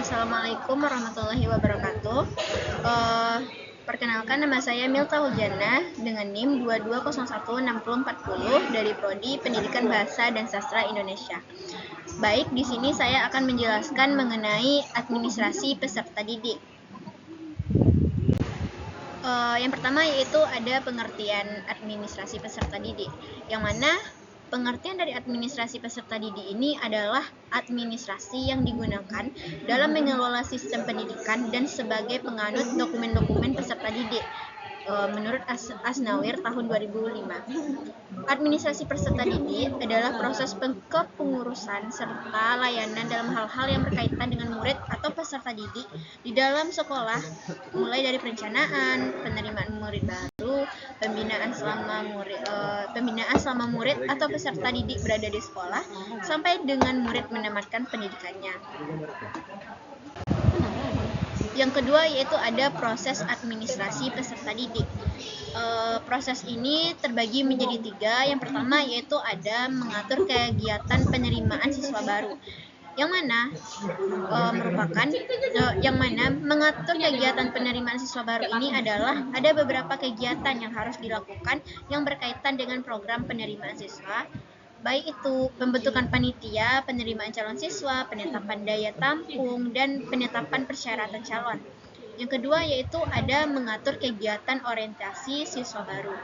Assalamualaikum warahmatullahi wabarakatuh. Perkenalkan, nama saya Milta Huljana dengan NIM 22016040 dari Prodi Pendidikan Bahasa dan Sastra Indonesia. Baik, di sini saya akan menjelaskan mengenai administrasi peserta didik. Yang pertama yaitu ada pengertian administrasi peserta didik, yang mana pengertian dari administrasi peserta didik ini adalah administrasi yang digunakan dalam mengelola sistem pendidikan dan sebagai penganut dokumen-dokumen peserta didik menurut Asnawir tahun 2005. Administrasi peserta didik adalah proses kepengurusan serta layanan dalam hal-hal yang berkaitan dengan murid atau peserta didik di dalam sekolah, mulai dari perencanaan, penerimaan murid baru, pembinaan selama murid atau peserta didik berada di sekolah, sampai dengan murid menamatkan pendidikannya. Yang kedua yaitu ada proses administrasi peserta didik. Proses ini terbagi menjadi 3. Yang pertama yaitu ada mengatur kegiatan penerimaan siswa baru, yang mana mengatur kegiatan penerimaan siswa baru ini adalah ada beberapa kegiatan yang harus dilakukan yang berkaitan dengan program penerimaan siswa, baik itu pembentukan panitia, penerimaan calon siswa, penetapan daya tampung, dan penetapan persyaratan calon. Yang kedua yaitu ada mengatur kegiatan orientasi siswa baru.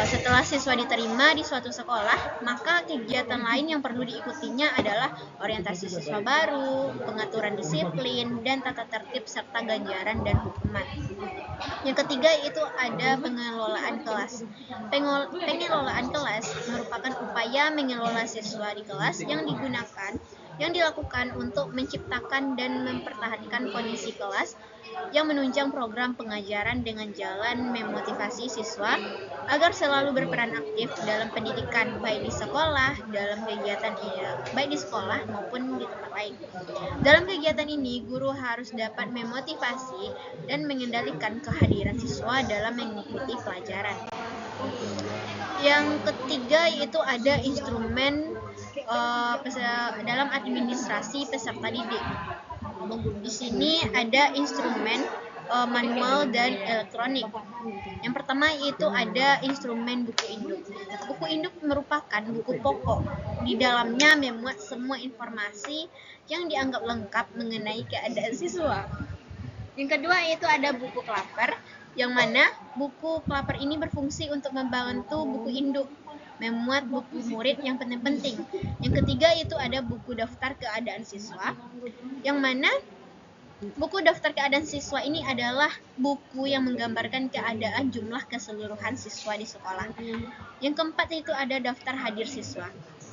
Setelah siswa diterima di suatu sekolah, maka kegiatan lain yang perlu diikutinya adalah orientasi siswa baru, pengaturan disiplin, dan tata tertib serta ganjaran dan hukuman. Yang ketiga itu ada pengelolaan kelas. Pengelolaan kelas merupakan upaya mengelola siswa di kelas yang dilakukan untuk menciptakan dan mempertahankan kondisi kelas yang menunjang program pengajaran dengan jalan memotivasi siswa agar selalu berperan aktif dalam pendidikan, baik di sekolah, dalam kegiatan baik di sekolah maupun di tempat lain. Dalam kegiatan ini, guru harus dapat memotivasi dan mengendalikan kehadiran siswa dalam mengikuti pelajaran. Yang ketiga yaitu ada instrumen dalam administrasi peserta didik. Di sini ada instrumen manual dan elektronik. Yang pertama yaitu ada instrumen buku induk. Buku induk merupakan buku pokok. Di dalamnya memuat semua informasi yang dianggap lengkap mengenai keadaan siswa. Yang kedua yaitu ada buku klaper, yang mana buku klaper ini berfungsi untuk membantu buku induk memuat buku murid yang penting-penting. Yang ketiga itu ada buku daftar keadaan siswa, yang mana buku daftar keadaan siswa ini adalah buku yang menggambarkan keadaan jumlah keseluruhan siswa di sekolah. Yang keempat itu ada daftar hadir siswa.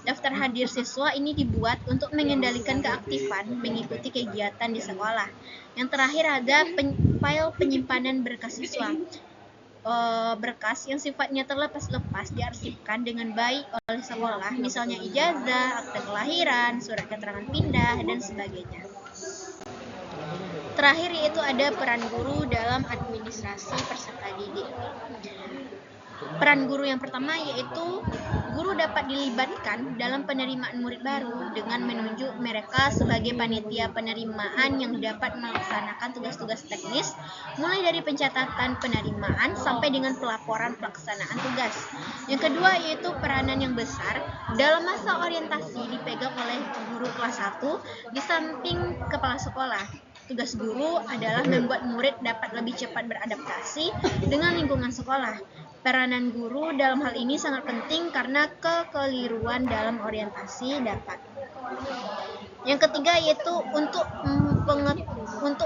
Daftar hadir siswa ini dibuat untuk mengendalikan keaktifan mengikuti kegiatan di sekolah. Yang terakhir ada file penyimpanan berkas siswa. Berkas yang sifatnya terlepas-lepas diarsipkan dengan baik oleh sekolah, misalnya ijazah, akte kelahiran, surat keterangan pindah, dan sebagainya. Terakhir yaitu ada peran guru dalam administrasi peserta didik. Peran guru yang pertama yaitu guru dapat dilibatkan dalam penerimaan murid baru dengan menunjuk mereka sebagai panitia penerimaan yang dapat melaksanakan tugas-tugas teknis mulai dari pencatatan penerimaan sampai dengan pelaporan pelaksanaan tugas. Yang kedua yaitu peranan yang besar dalam masa orientasi dipegang oleh guru kelas 1 di samping kepala sekolah. Tugas guru adalah membuat murid dapat lebih cepat beradaptasi dengan lingkungan sekolah. Peranan guru dalam hal ini sangat penting karena kekeliruan dalam orientasi dapat. Yang ketiga yaitu untuk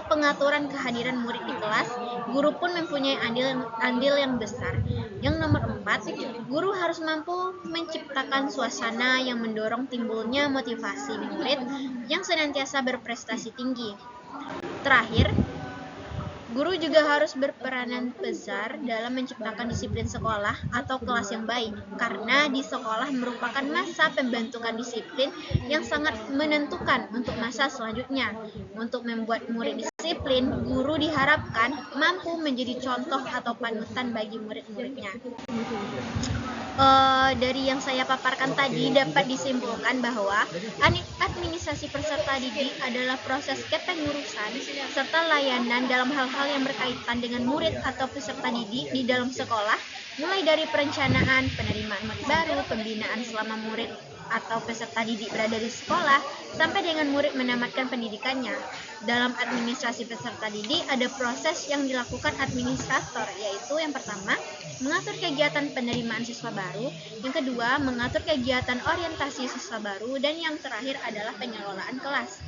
pengaturan kehadiran murid di kelas, guru pun mempunyai andil yang besar. Yang nomor 4, guru harus mampu menciptakan suasana yang mendorong timbulnya motivasi murid yang senantiasa berprestasi tinggi. Terakhir, guru juga harus berperanan besar dalam menciptakan disiplin sekolah atau kelas yang baik, karena di sekolah merupakan masa pembentukan disiplin yang sangat menentukan untuk masa selanjutnya. Untuk membuat murid disiplin, guru diharapkan mampu menjadi contoh atau panutan bagi murid-muridnya. Dari yang saya paparkan tadi dapat disimpulkan bahwa administrasi peserta didik adalah proses kepengurusan serta layanan dalam hal-hal yang berkaitan dengan murid atau peserta didik di dalam sekolah, mulai dari perencanaan, penerimaan murid baru, pembinaan selama murid atau peserta didik berada di sekolah, sampai dengan murid menamatkan pendidikannya. Dalam administrasi peserta didik ada proses yang dilakukan administrator, yaitu yang pertama, mengatur kegiatan penerimaan siswa baru, yang kedua, mengatur kegiatan orientasi siswa baru, dan yang terakhir adalah pengelolaan kelas.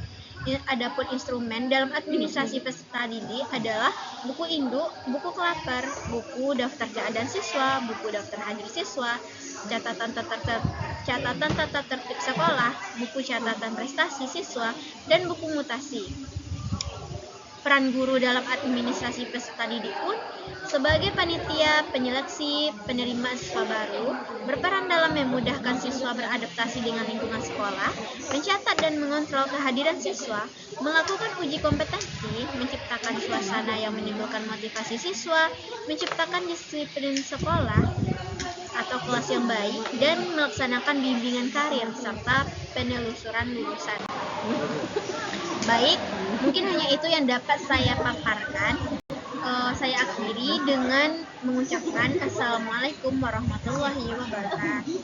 Adapun instrumen dalam administrasi peserta didik adalah buku induk, buku kelapar, buku daftar keadaan siswa, buku daftar hadir siswa, catatan tata tertib sekolah, buku catatan prestasi siswa, dan buku mutasi. Peran guru dalam administrasi peserta didik pun sebagai panitia, penyeleksi, penerima siswa baru, berperan dalam memudahkan siswa beradaptasi dengan lingkungan sekolah, mencatat dan mengontrol kehadiran siswa, melakukan uji kompetensi, menciptakan suasana yang menimbulkan motivasi siswa, menciptakan disiplin sekolah atau kelas yang baik, dan melaksanakan bimbingan karir serta penelusuran lulusan. Baik, mungkin hanya itu yang dapat saya paparkan. Saya akhiri dengan mengucapkan Assalamualaikum warahmatullahi wabarakatuh.